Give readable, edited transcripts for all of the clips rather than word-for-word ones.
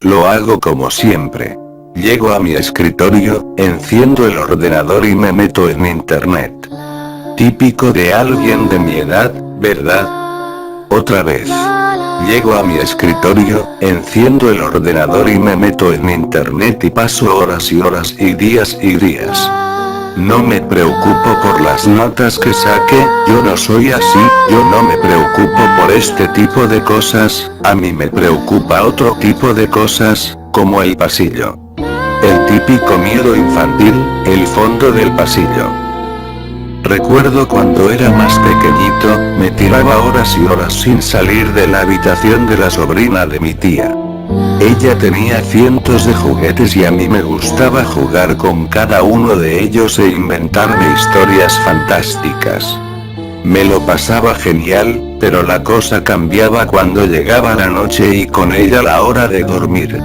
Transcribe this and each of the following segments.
Lo hago como siempre. Llego a mi escritorio, enciendo el ordenador y me meto en internet. Típico de alguien de mi edad, ¿verdad? Otra vez. Llego a mi escritorio, enciendo el ordenador y me meto en internet y paso horas y horas y días y días. No me preocupo por las notas que saque, yo no soy así, yo no me preocupo por este tipo de cosas, a mí me preocupa otro tipo de cosas, como el pasillo. El típico miedo infantil, el fondo del pasillo. Recuerdo cuando era más pequeñito, me tiraba horas y horas sin salir de la habitación de la sobrina de mi tía. Ella tenía cientos de juguetes y a mí me gustaba jugar con cada uno de ellos e inventarme historias fantásticas. Me lo pasaba genial, pero la cosa cambiaba cuando llegaba la noche y con ella la hora de dormir.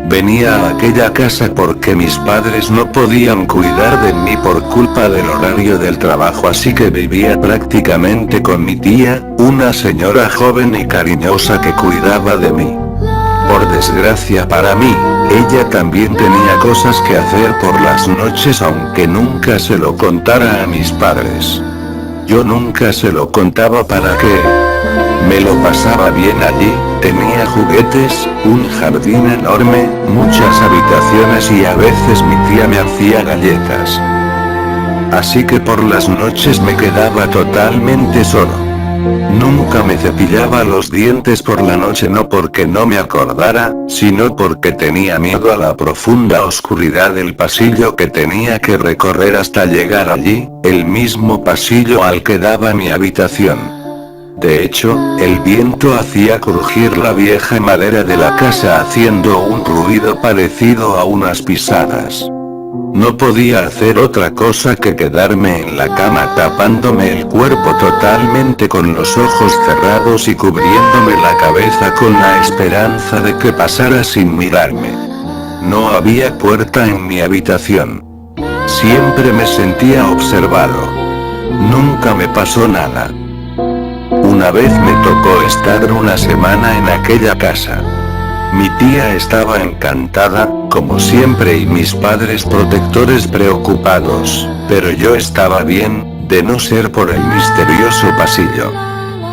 Venía a aquella casa porque mis padres no podían cuidar de mí por culpa del horario del trabajo, así que vivía prácticamente con mi tía, una señora joven y cariñosa que cuidaba de mí. Por desgracia para mí, ella también tenía cosas que hacer por las noches, aunque nunca se lo contara a mis padres. Yo nunca se lo contaba para que me lo pasaba bien allí, tenía juguetes, un jardín enorme, muchas habitaciones y a veces mi tía me hacía galletas. Así que por las noches me quedaba totalmente solo. Nunca me cepillaba los dientes por la noche, no porque no me acordara, sino porque tenía miedo a la profunda oscuridad del pasillo que tenía que recorrer hasta llegar allí, el mismo pasillo al que daba mi habitación. De hecho, el viento hacía crujir la vieja madera de la casa haciendo un ruido parecido a unas pisadas. No podía hacer otra cosa que quedarme en la cama tapándome el cuerpo totalmente con los ojos cerrados y cubriéndome la cabeza con la esperanza de que pasara sin mirarme. No había puerta en mi habitación. Siempre me sentía observado. Nunca me pasó nada. Una vez me tocó estar una semana en aquella casa. Mi tía estaba encantada, como siempre, y mis padres protectores preocupados, pero yo estaba bien, de no ser por el misterioso pasillo.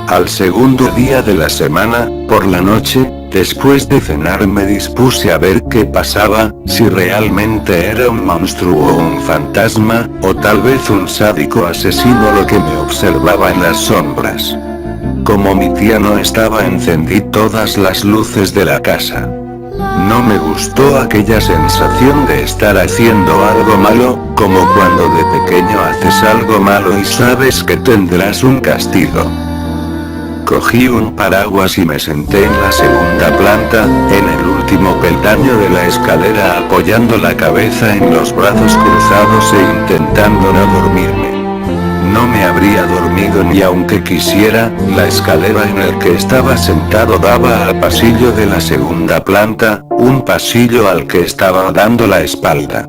Al segundo día de la semana, por la noche, después de cenar me dispuse a ver qué pasaba, si realmente era un monstruo o un fantasma, o tal vez un sádico asesino lo que me observaba en las sombras. Como mi tía no estaba, encendí todas las luces de la casa. No me gustó aquella sensación de estar haciendo algo malo, como cuando de pequeño haces algo malo y sabes que tendrás un castigo. Cogí un paraguas y me senté en la segunda planta, en el último peldaño de la escalera, apoyando la cabeza en los brazos cruzados e intentando no dormirme. No me habría dormido ni aunque quisiera, la escalera en el que estaba sentado daba al pasillo de la segunda planta, un pasillo al que estaba dando la espalda.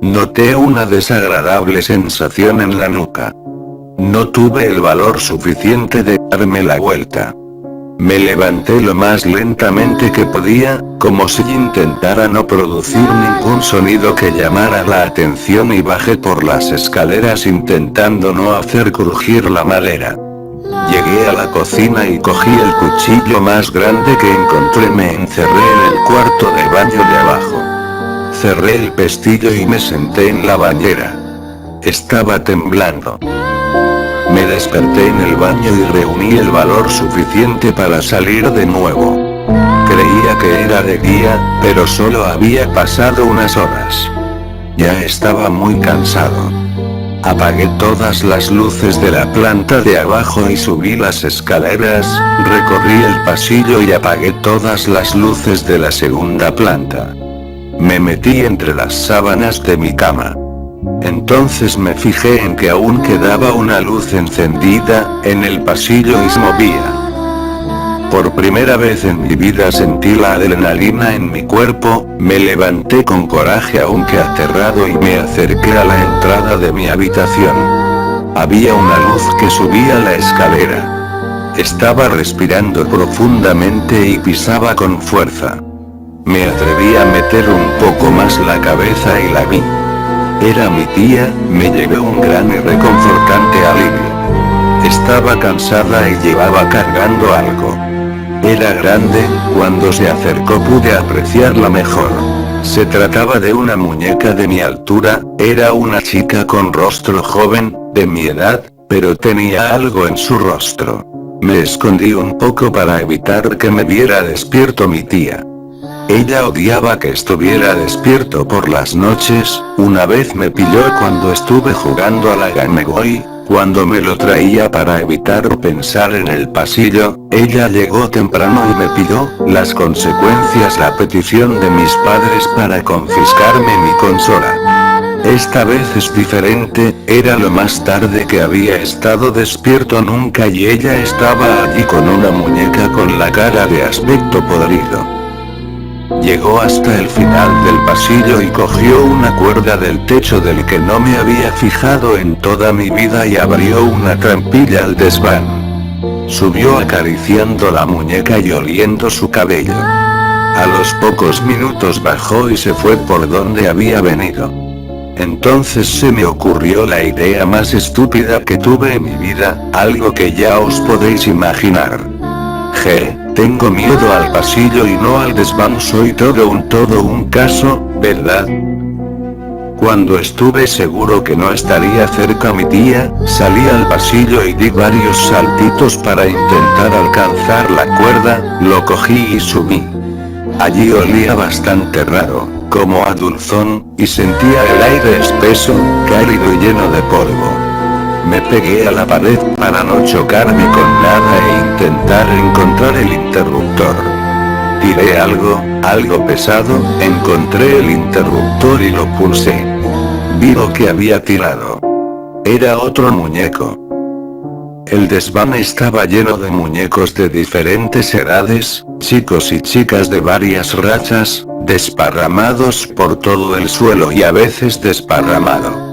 Noté una desagradable sensación en la nuca. No tuve el valor suficiente de darme la vuelta. Me levanté lo más lentamente que podía, como si intentara no producir ningún sonido que llamara la atención, y bajé por las escaleras intentando no hacer crujir la madera. Llegué a la cocina y cogí el cuchillo más grande que encontré. Me encerré en el cuarto de baño de abajo. Cerré el pestillo y me senté en la bañera. Estaba temblando. Me desperté en el baño y reuní el valor suficiente para salir de nuevo. Creía que era de día, pero solo había pasado unas horas. Ya estaba muy cansado. Apagué todas las luces de la planta de abajo y subí las escaleras, recorrí el pasillo y apagué todas las luces de la segunda planta. Me metí entre las sábanas de mi cama. Entonces me fijé en que aún quedaba una luz encendida en el pasillo y se movía. Por primera vez en mi vida sentí la adrenalina en mi cuerpo, me levanté con coraje aunque aterrado y me acerqué a la entrada de mi habitación. Había una luz que subía la escalera. Estaba respirando profundamente y pisaba con fuerza. Me atreví a meter un poco más la cabeza y la vi. Era mi tía. Me llevé un gran y reconfortante alivio. Estaba cansada y llevaba cargando algo. Era grande. Cuando se acercó pude apreciarla mejor. Se trataba de una muñeca de mi altura. Era una chica con rostro joven, de mi edad, pero tenía algo en su rostro. Me escondí un poco para evitar que me viera despierto mi tía. Ella odiaba que estuviera despierto por las noches. Una vez me pilló cuando estuve jugando a la Game Boy. Cuando me lo traía para evitar pensar en el pasillo, ella llegó temprano y me pilló. Las consecuencias: la petición de mis padres para confiscarme mi consola. Esta vez es diferente. Era lo más tarde que había estado despierto nunca y ella estaba allí con una muñeca con la cara de aspecto podrido. Llegó hasta el final del pasillo y cogió una cuerda del techo del que no me había fijado en toda mi vida y abrió una trampilla al desván. Subió acariciando la muñeca y oliendo su cabello. A los pocos minutos bajó y se fue por donde había venido. Entonces se me ocurrió la idea más estúpida que tuve en mi vida, algo que ya os podéis imaginar. Tengo miedo al pasillo y no al desván. Soy todo un caso, ¿verdad? Cuando estuve seguro que no estaría cerca mi tía, salí al pasillo y di varios saltitos para intentar alcanzar la cuerda. Lo cogí y subí. Allí olía bastante raro, como a dulzón, y sentía el aire espeso, cálido y lleno de polvo. Me pegué a la pared para no chocarme con nada e intentar encontrar el interruptor. Tiré algo pesado, encontré el interruptor y lo pulsé. Vi lo que había tirado. Era otro muñeco. El desván estaba lleno de muñecos de diferentes edades, chicos y chicas de varias razas, desparramados por todo el suelo y a veces desparramado.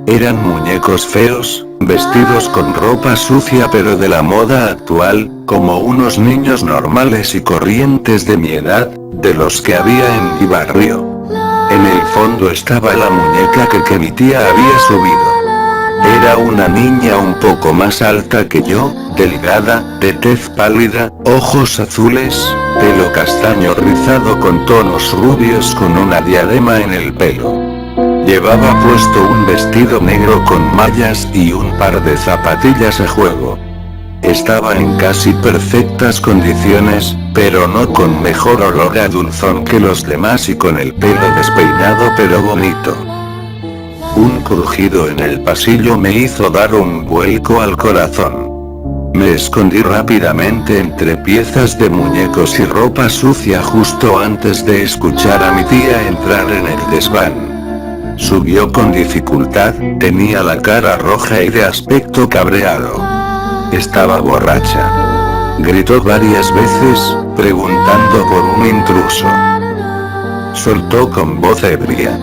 Eran muñecos feos, vestidos con ropa sucia pero de la moda actual, como unos niños normales y corrientes de mi edad, de los que había en mi barrio. En el fondo estaba la muñeca que mi tía había subido. Era una niña un poco más alta que yo, delgada, de tez pálida, ojos azules, pelo castaño rizado con tonos rubios con una diadema en el pelo. Llevaba puesto un vestido negro con mallas y un par de zapatillas a juego. Estaba en casi perfectas condiciones, pero no con mejor olor a dulzón que los demás y con el pelo despeinado pero bonito. Un crujido en el pasillo me hizo dar un vuelco al corazón. Me escondí rápidamente entre piezas de muñecos y ropa sucia justo antes de escuchar a mi tía entrar en el desván. Subió con dificultad, tenía la cara roja y de aspecto cabreado. Estaba borracha. Gritó varias veces, preguntando por un intruso. Soltó con voz ebria.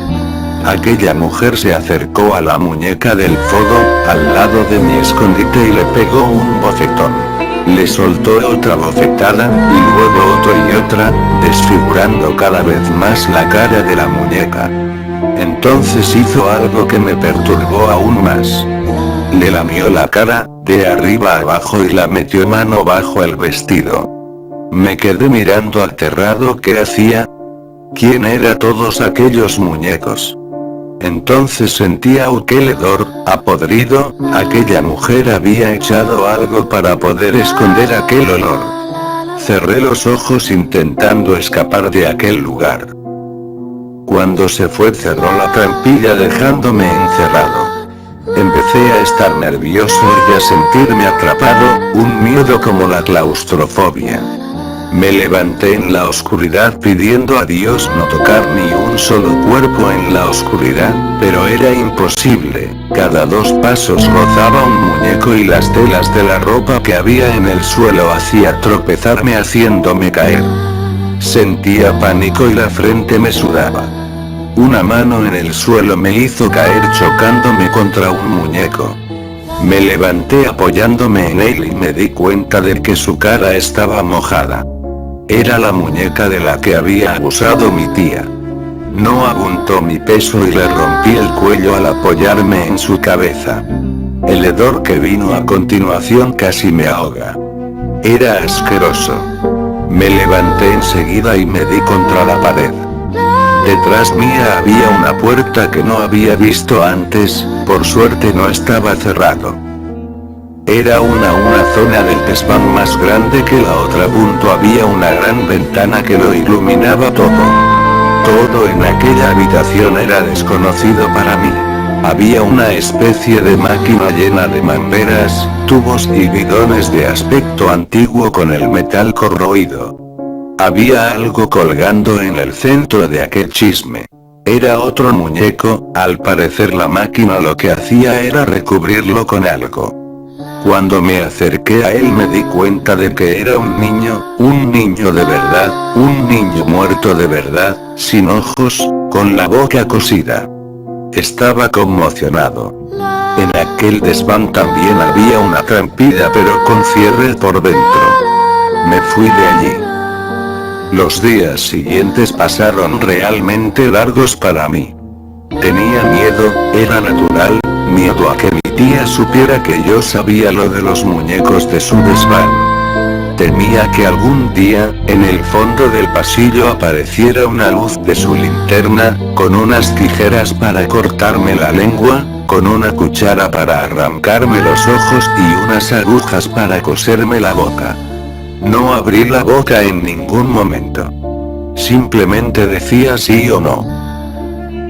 Aquella mujer se acercó a la muñeca del fodo, al lado de mi escondite y le pegó un bofetón. Le soltó otra bofetada, y luego otro y otra, desfigurando cada vez más la cara de la muñeca. Entonces hizo algo que me perturbó aún más. Le lamió la cara, de arriba a abajo y la metió mano bajo el vestido. Me quedé mirando aterrado. ¿Qué hacía? ¿Quién eran todos aquellos muñecos? Entonces sentía aquel hedor, a podrido. Aquella mujer había echado algo para poder esconder aquel olor. Cerré los ojos intentando escapar de aquel lugar. Cuando se fue cerró la trampilla dejándome encerrado. Empecé a estar nervioso y a sentirme atrapado, un miedo como la claustrofobia. Me levanté en la oscuridad pidiendo a Dios no tocar ni un solo cuerpo en la oscuridad, pero era imposible. Cada 2 pasos rozaba un muñeco y las telas de la ropa que había en el suelo hacía tropezarme haciéndome caer. Sentía pánico y la frente me sudaba. Una mano en el suelo me hizo caer chocándome contra un muñeco. Me levanté apoyándome en él y me di cuenta de que su cara estaba mojada. Era la muñeca de la que había abusado mi tía. No aguantó mi peso y le rompí el cuello al apoyarme en su cabeza. El hedor que vino a continuación casi me ahoga. Era asqueroso. Me levanté enseguida y me di contra la pared. Detrás mía había una puerta que no había visto antes, por suerte no estaba cerrado. Era una zona del desván más grande que la otra. Había una gran ventana que lo iluminaba todo. Todo en aquella habitación era desconocido para mí. Había una especie de máquina llena de mangueras, tubos y bidones de aspecto antiguo con el metal corroído. Había algo colgando en el centro de aquel chisme. Era otro muñeco, al parecer la máquina lo que hacía era recubrirlo con algo. Cuando me acerqué a él me di cuenta de que era un niño de verdad, un niño muerto de verdad, sin ojos, con la boca cosida. Estaba conmocionado. En aquel desván también había una trampilla pero con cierre por dentro. Me fui de allí. Los días siguientes pasaron realmente largos para mí. Tenía miedo, era natural, miedo a que mi tía supiera que yo sabía lo de los muñecos de su desván. Temía que algún día, en el fondo del pasillo apareciera una luz de su linterna, con unas tijeras para cortarme la lengua, con una cuchara para arrancarme los ojos y unas agujas para coserme la boca. No abrí la boca en ningún momento. Simplemente decía sí o no.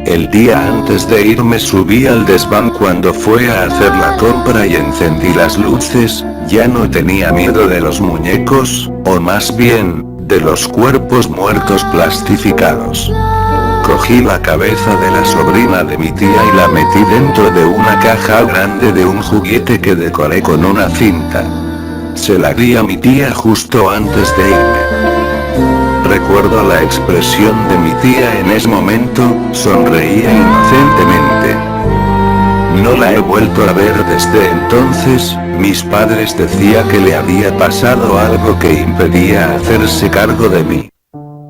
El día antes de irme subí al desván cuando fue a hacer la compra y encendí las luces. Ya no tenía miedo de los muñecos, o más bien, de los cuerpos muertos plastificados. Cogí la cabeza de la sobrina de mi tía y la metí dentro de una caja grande de un juguete que decoré con una cinta. Se la di a mi tía justo antes de irme. Recuerdo la expresión de mi tía en ese momento, sonreía inocentemente. No la he vuelto a ver desde entonces. Mis padres decían que le había pasado algo que impedía hacerse cargo de mí.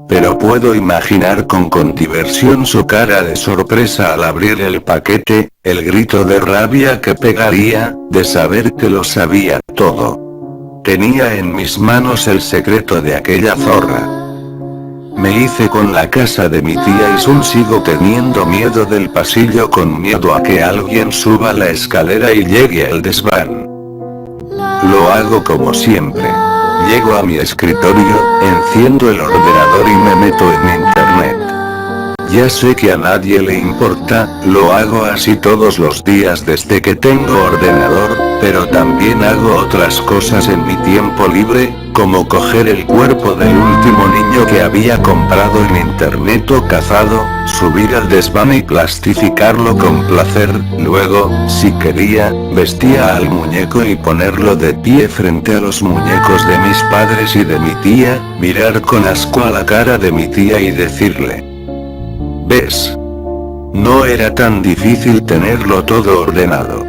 Pero puedo imaginar con diversión su cara de sorpresa al abrir el paquete, el grito de rabia que pegaría, de saber que lo sabía todo. Tenía en mis manos el secreto de aquella zorra. Me hice con la casa de mi tía y sigo teniendo miedo del pasillo, con miedo a que alguien suba la escalera y llegue al desván. Lo hago como siempre. Llego a mi escritorio, enciendo el ordenador y me meto en internet. Ya sé que a nadie le importa, lo hago así todos los días desde que tengo ordenador, pero también hago otras cosas en mi tiempo libre, como coger el cuerpo del último niño que había comprado en internet o cazado, subir al desván y plastificarlo con placer, luego, si quería, vestía al muñeco y ponerlo de pie frente a los muñecos de mis padres y de mi tía, mirar con asco a la cara de mi tía y decirle: ¿ves? No era tan difícil tenerlo todo ordenado.